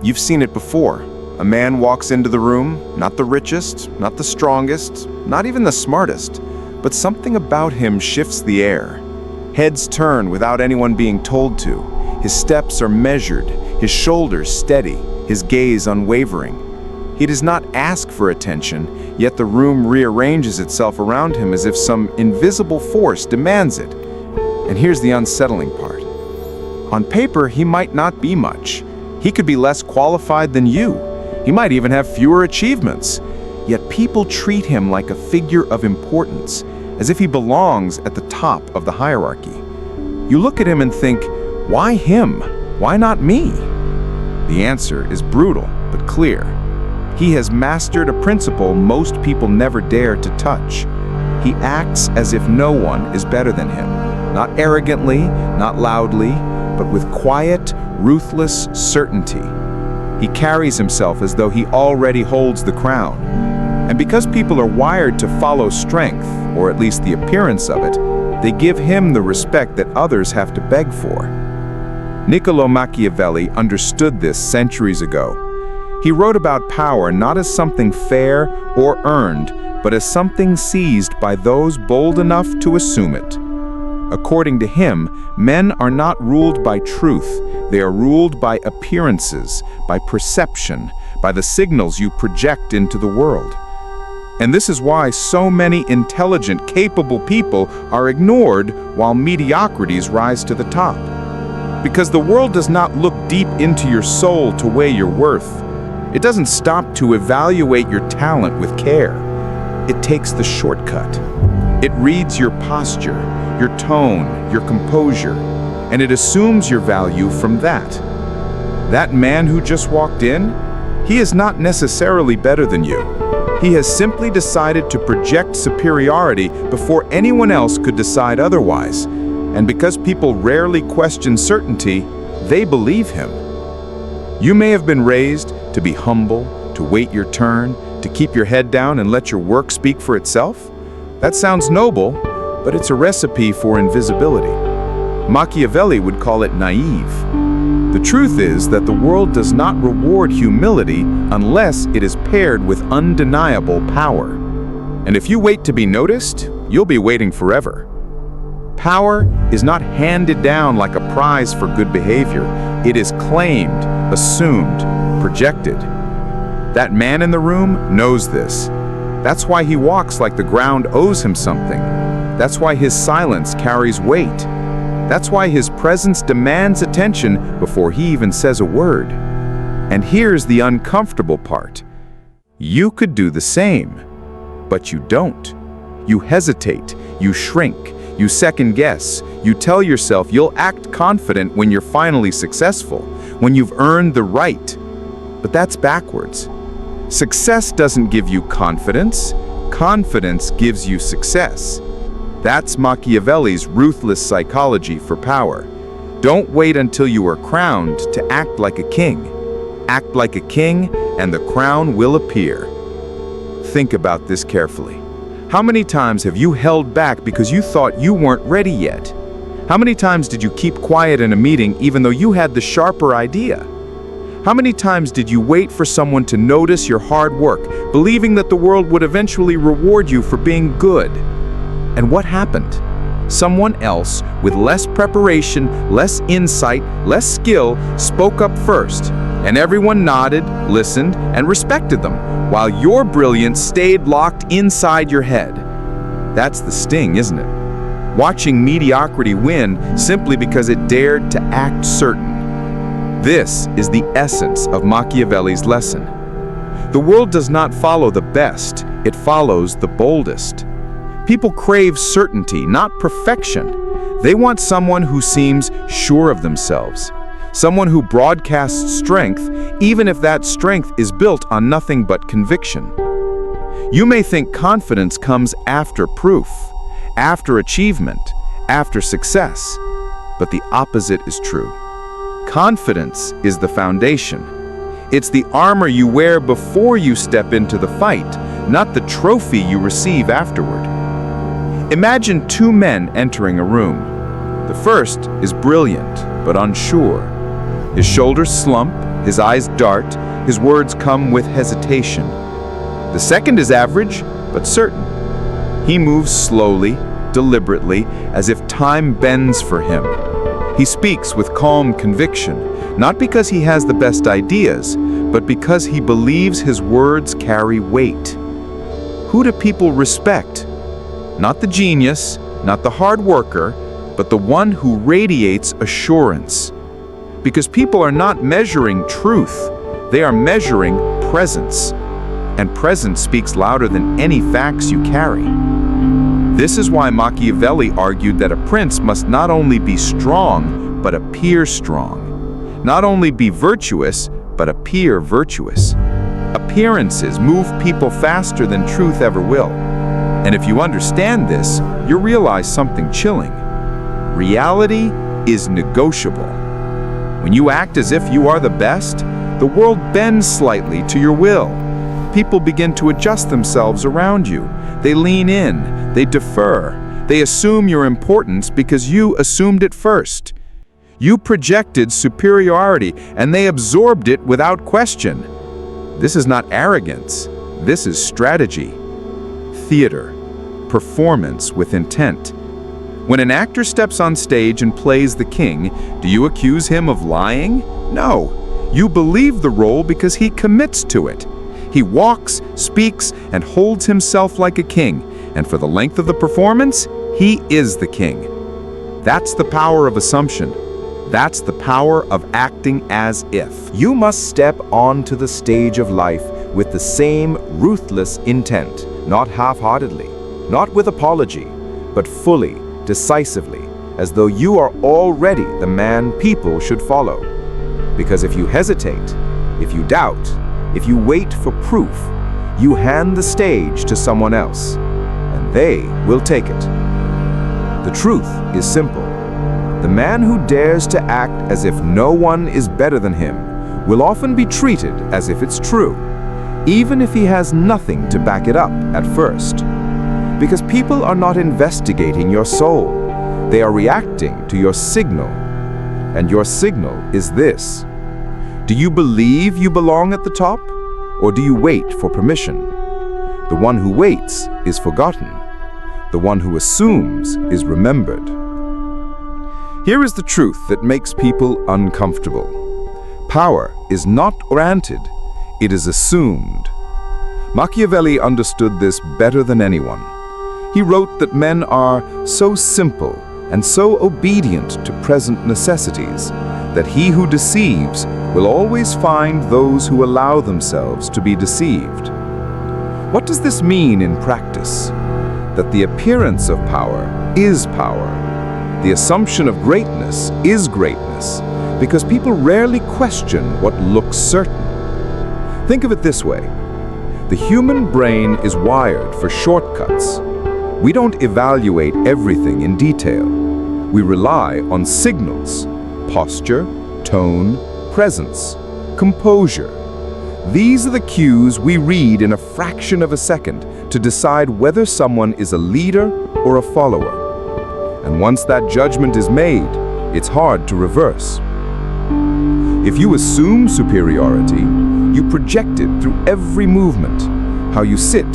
You've seen it before. A man walks into the room, not the richest, not the strongest, not even the smartest, but something about him shifts the air. Heads turn without anyone being told to. His steps are measured, his shoulders steady, his gaze unwavering. He does not ask for attention, yet the room rearranges itself around him as if some invisible force demands it. And here's the unsettling part. On paper, he might not be much. He could be less qualified than you. He might even have fewer achievements. Yet people treat him like a figure of importance, as if he belongs at the top of the hierarchy. You look at him and think, why him? Why not me? The answer is brutal, but clear. He has mastered a principle most people never dare to touch. He acts as if no one is better than him. Not arrogantly, not loudly, but with quiet, ruthless certainty. He carries himself as though he already holds the crown. And because people are wired to follow strength, or at least the appearance of it, they give him the respect that others have to beg for. Niccolo Machiavelli understood this centuries ago. He wrote about power not as something fair or earned, but as something seized by those bold enough to assume it. According to him, men are not ruled by truth. They are ruled by appearances, by perception, by the signals you project into the world. And this is why so many intelligent, capable people are ignored while mediocrities rise to the top. Because the world does not look deep into your soul to weigh your worth. It doesn't stop to evaluate your talent with care. It takes the shortcut. It reads your posture, your tone, your composure, and it assumes your value from that. That man who just walked in, he is not necessarily better than you. He has simply decided to project superiority before anyone else could decide otherwise. And because people rarely question certainty, they believe him. You may have been raised to be humble, to wait your turn, to keep your head down and let your work speak for itself. That sounds noble, but it's a recipe for invisibility. Machiavelli would call it naive. The truth is that the world does not reward humility unless it is paired with undeniable power. And if you wait to be noticed, you'll be waiting forever. Power is not handed down like a prize for good behavior. It is claimed, assumed, projected. That man in the room knows this. That's why he walks like the ground owes him something. That's why his silence carries weight. That's why his presence demands attention before he even says a word. And here's the uncomfortable part. You could do the same, but you don't. You hesitate, you shrink, you second guess, you tell yourself you'll act confident when you're finally successful, when you've earned the right. But that's backwards. Success doesn't give you confidence. Confidence gives you success. That's Machiavelli's ruthless psychology for power. Don't wait until you are crowned to act like a king. Act like a king, and the crown will appear. Think about this carefully. How many times have you held back because you thought you weren't ready yet? How many times did you keep quiet in a meeting even though you had the sharper idea? How many times did you wait for someone to notice your hard work, believing that the world would eventually reward you for being good? And what happened? Someone else, with less preparation, less insight, less skill, spoke up first, and everyone nodded, listened, and respected them, while your brilliance stayed locked inside your head. That's the sting, isn't it? Watching mediocrity win simply because it dared to act certain. This is the essence of Machiavelli's lesson. The world does not follow the best, it follows the boldest. People crave certainty, not perfection. They want someone who seems sure of themselves, someone who broadcasts strength, even if that strength is built on nothing but conviction. You may think confidence comes after proof, after achievement, after success, but the opposite is true. Confidence is the foundation. It's the armor you wear before you step into the fight, not the trophy you receive afterward. Imagine two men entering a room. The first is brilliant, but unsure. His shoulders slump, His eyes dart, his words come with hesitation. The second is average, but certain. He moves slowly, deliberately, as if time bends for him. He speaks with calm conviction, not because he has the best ideas, but because he believes his words carry weight. Who do people respect? Not the genius, not the hard worker, but the one who radiates assurance. Because people are not measuring truth, they are measuring presence. And presence speaks louder than any facts you carry. This is why Machiavelli argued that a prince must not only be strong, but appear strong. Not only be virtuous, but appear virtuous. Appearances move people faster than truth ever will. And if you understand this, you'll realize something chilling. Reality is negotiable. When you act as if you are the best, the world bends slightly to your will. People begin to adjust themselves around you. They lean in, they defer, they assume your importance because you assumed it first. You projected superiority and they absorbed it without question. This is not arrogance, this is strategy. Theater, performance with intent. When an actor steps on stage and plays the king, do you accuse him of lying? No, you believe the role because he commits to it. He walks, speaks, and holds himself like a king, and for the length of the performance, he is the king. That's the power of assumption. That's the power of acting as if. You must step onto the stage of life with the same ruthless intent, not half-heartedly, not with apology, but fully, decisively, as though you are already the man people should follow. Because if you hesitate, if you doubt, if you wait for proof, you hand the stage to someone else, and they will take it. The truth is simple. The man who dares to act as if no one is better than him will often be treated as if it's true, even if he has nothing to back it up at first. Because people are not investigating your soul. They are reacting to your signal. And your signal is this. Do you believe you belong at the top, or do you wait for permission? The one who waits is forgotten. The one who assumes is remembered. Here is the truth that makes people uncomfortable. Power is not granted, it is assumed. Machiavelli understood this better than anyone. He wrote that men are so simple and so obedient to present necessities that he who deceives will always find those who allow themselves to be deceived. What does this mean in practice? That the appearance of power is power. The assumption of greatness is greatness, because people rarely question what looks certain. Think of it this way. The human brain is wired for shortcuts. We don't evaluate everything in detail. We rely on signals, posture, tone, presence, composure. These are the cues we read in a fraction of a second to decide whether someone is a leader or a follower. And once that judgment is made, it's hard to reverse. If you assume superiority, you project it through every movement. How you sit,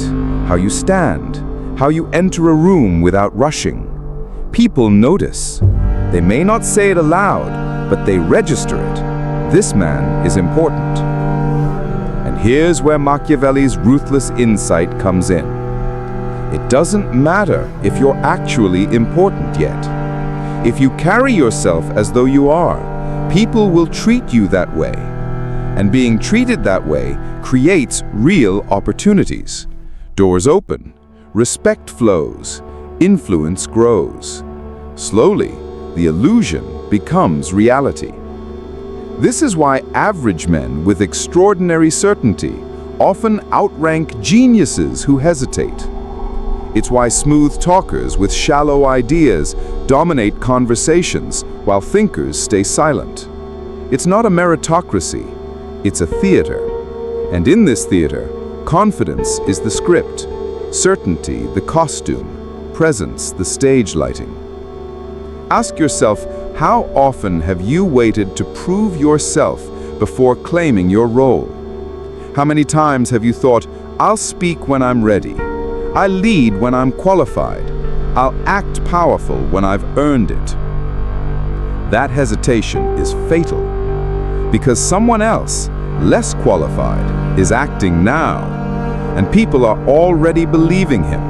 how you stand, how you enter a room without rushing. People notice. They may not say it aloud, but they register it. This man is important. And here's where Machiavelli's ruthless insight comes in. It doesn't matter if you're actually important yet. If you carry yourself as though you are, people will treat you that way. And being treated that way creates real opportunities. Doors open, respect flows, influence grows. Slowly, the illusion becomes reality. This is why average men with extraordinary certainty often outrank geniuses who hesitate. It's why smooth talkers with shallow ideas dominate conversations while thinkers stay silent. It's not a meritocracy, it's a theater. And in this theater, confidence is the script, certainty the costume, presence the stage lighting. Ask yourself, how often have you waited to prove yourself before claiming your role? How many times have you thought, I'll speak when I'm ready. I'll lead when I'm qualified. I'll act powerful when I've earned it. That hesitation is fatal, because someone else, less qualified, is acting now, and people are already believing him.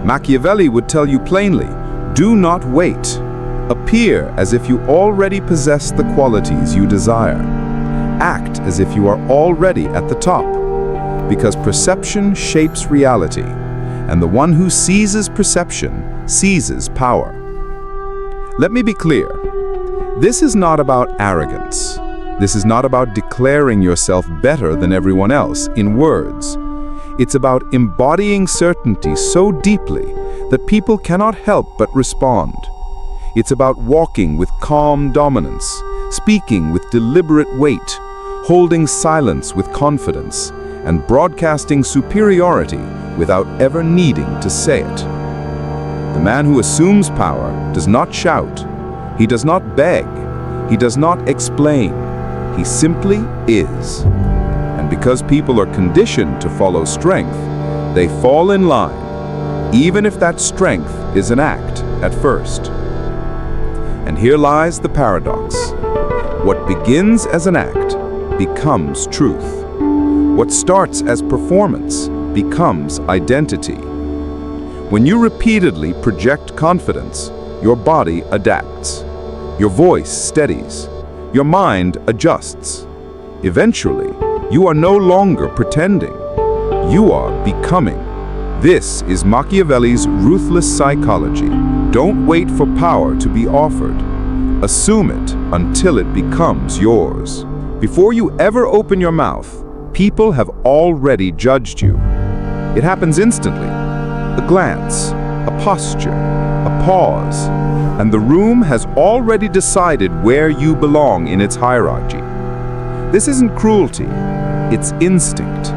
Machiavelli would tell you plainly, do not wait. Appear as if you already possess the qualities you desire. Act as if you are already at the top, because perception shapes reality, and the one who seizes perception seizes power. Let me be clear. This is not about arrogance. This is not about declaring yourself better than everyone else in words. It's about embodying certainty so deeply that people cannot help but respond. It's about walking with calm dominance, speaking with deliberate weight, holding silence with confidence, and broadcasting superiority without ever needing to say it. The man who assumes power does not shout. He does not beg. He does not explain. He simply is. And because people are conditioned to follow strength, they fall in line, even if that strength is an act at first. And here lies the paradox. What begins as an act becomes truth. What starts as performance becomes identity. When you repeatedly project confidence, your body adapts. Your voice steadies. Your mind adjusts. Eventually, you are no longer pretending. You are becoming. This is Machiavelli's ruthless psychology. Don't wait for power to be offered. Assume it until it becomes yours. Before you ever open your mouth, people have already judged you. It happens instantly. A glance, a posture, a pause, and the room has already decided where you belong in its hierarchy. This isn't cruelty, it's instinct.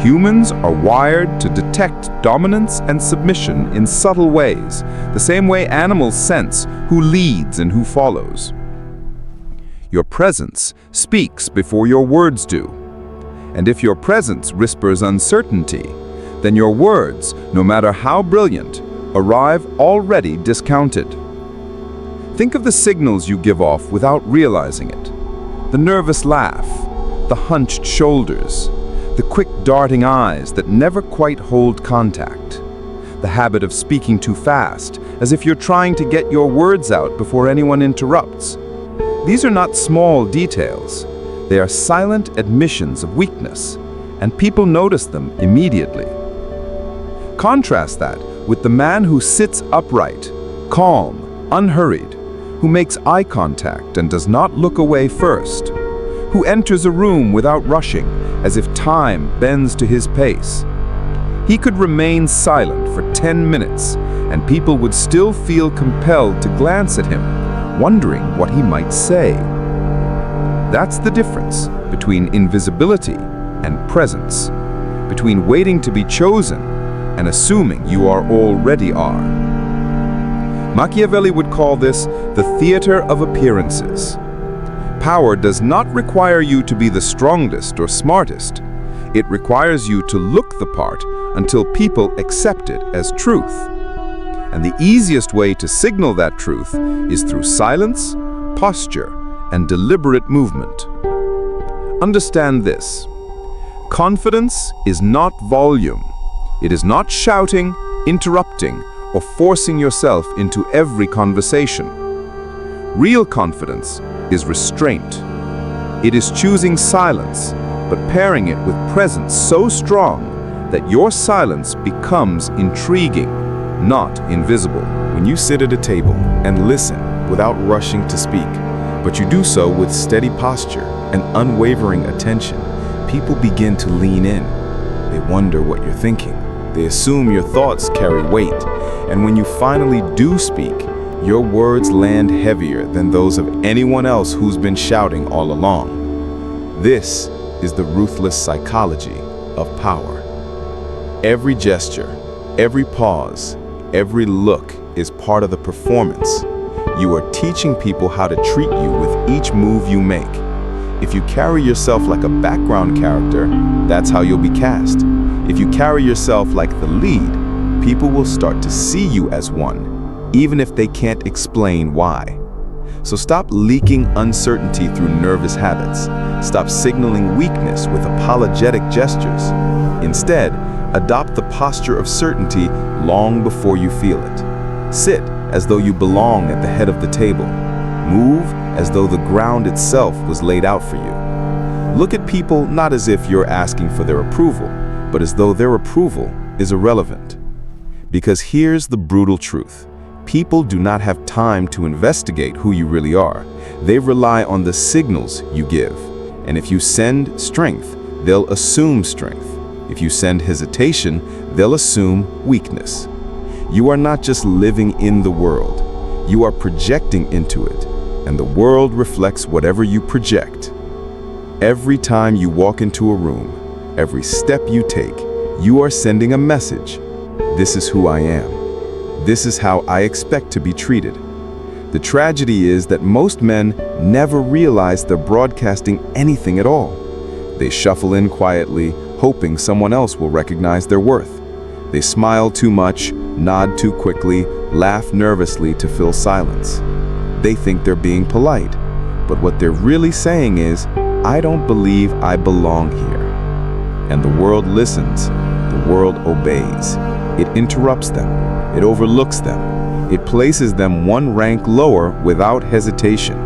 Humans are wired to detect dominance and submission in subtle ways, the same way animals sense who leads and who follows. Your presence speaks before your words do. And if your presence whispers uncertainty, then your words, no matter how brilliant, arrive already discounted. Think of the signals you give off without realizing it. The nervous laugh, the hunched shoulders, the quick darting eyes that never quite hold contact, the habit of speaking too fast, as if you're trying to get your words out before anyone interrupts. These are not small details. They are silent admissions of weakness, and people notice them immediately. Contrast that with the man who sits upright, calm, unhurried, who makes eye contact and does not look away first, who enters a room without rushing, as if time bends to his pace. He could remain silent for 10 minutes, and people would still feel compelled to glance at him, wondering what he might say. That's the difference between invisibility and presence, between waiting to be chosen and assuming you already are. Machiavelli would call this the theater of appearances. Power does not require you to be the strongest or smartest. It requires you to look the part until people accept it as truth. And the easiest way to signal that truth is through silence, posture, and deliberate movement. Understand this. Confidence is not volume. It is not shouting, interrupting, or forcing yourself into every conversation. Real confidence is restraint. It is choosing silence, but pairing it with presence so strong that your silence becomes intriguing, not invisible. When you sit at a table and listen without rushing to speak, but you do so with steady posture and unwavering attention, people begin to lean in. They wonder what you're thinking. They assume your thoughts carry weight. And when you finally do speak, your words land heavier than those of anyone else who's been shouting all along. This is the ruthless psychology of power. Every gesture, every pause, every look is part of the performance. You are teaching people how to treat you with each move you make. If you carry yourself like a background character, that's how you'll be cast. If you carry yourself like the lead, people will start to see you as one, even if they can't explain why. So stop leaking uncertainty through nervous habits. Stop signaling weakness with apologetic gestures. Instead, adopt the posture of certainty long before you feel it. Sit as though you belong at the head of the table. Move as though the ground itself was laid out for you. Look at people not as if you're asking for their approval, but as though their approval is irrelevant. Because here's the brutal truth. People do not have time to investigate who you really are. They rely on the signals you give. And if you send strength, they'll assume strength. If you send hesitation, they'll assume weakness. You are not just living in the world. You are projecting into it. And the world reflects whatever you project. Every time you walk into a room, every step you take, you are sending a message. This is who I am. This is how I expect to be treated. The tragedy is that most men never realize they're broadcasting anything at all. They shuffle in quietly, hoping someone else will recognize their worth. They smile too much, nod too quickly, laugh nervously to fill silence. They think they're being polite, but what they're really saying is, I don't believe I belong here. And the world listens, the world obeys. It interrupts them. It overlooks them. It places them one rank lower without hesitation.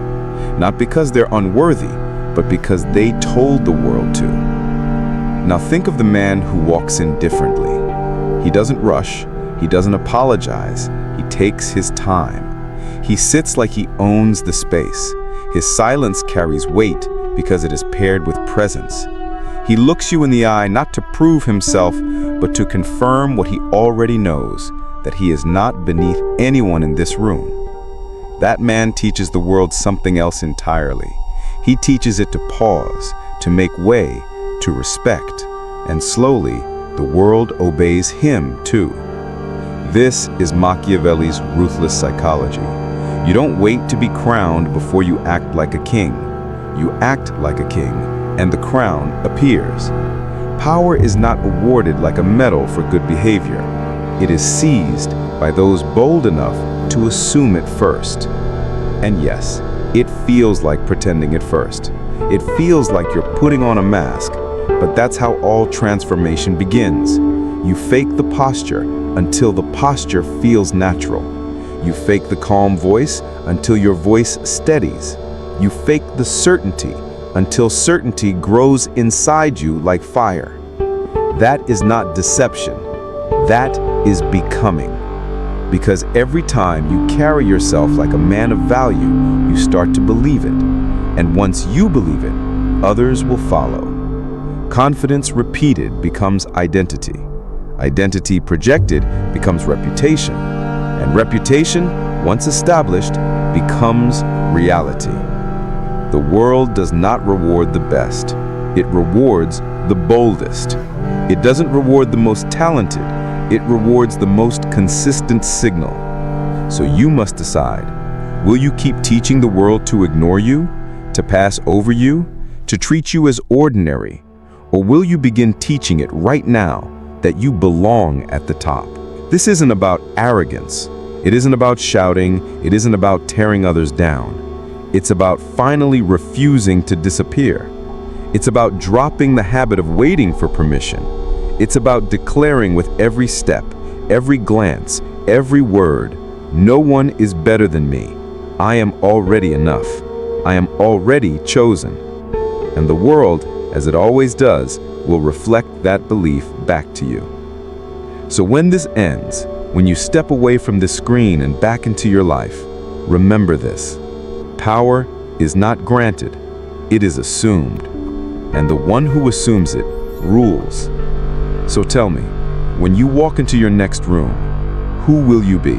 Not because they're unworthy, but because they told the world to. Now think of the man who walks in differently. He doesn't rush. He doesn't apologize. He takes his time. He sits like he owns the space. His silence carries weight because it is paired with presence. He looks you in the eye not to prove himself, but to confirm what he already knows, that he is not beneath anyone in this room. That man teaches the world something else entirely. He teaches it to pause, to make way, to respect, and slowly, the world obeys him too. This is Machiavelli's ruthless psychology. You don't wait to be crowned before you act like a king. You act like a king, and the crown appears. Power is not awarded like a medal for good behavior. It is seized by those bold enough to assume it first. And yes, it feels like pretending at first. It feels like you're putting on a mask, but that's how all transformation begins. You fake the posture until the posture feels natural. You fake the calm voice until your voice steadies. You fake the certainty until certainty grows inside you like fire. That is not deception. That is becoming. Because every time you carry yourself like a man of value, you start to believe it. And once you believe it, others will follow. Confidence repeated becomes identity. Identity projected becomes reputation. And reputation, once established, becomes reality. The world does not reward the best. It rewards the boldest. It doesn't reward the most talented. It rewards the most consistent signal. So you must decide, will you keep teaching the world to ignore you, to pass over you, to treat you as ordinary? Or will you begin teaching it right now that you belong at the top? This isn't about arrogance. It isn't about shouting. It isn't about tearing others down. It's about finally refusing to disappear. It's about dropping the habit of waiting for permission. It's about declaring with every step, every glance, every word, no one is better than me. I am already enough. I am already chosen. And the world, as it always does, will reflect that belief back to you. So when this ends, when you step away from the screen and back into your life, remember this. Power is not granted, it is assumed. And the one who assumes it rules. So tell me, when you walk into your next room, who will you be?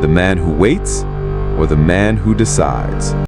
The man who waits or the man who decides?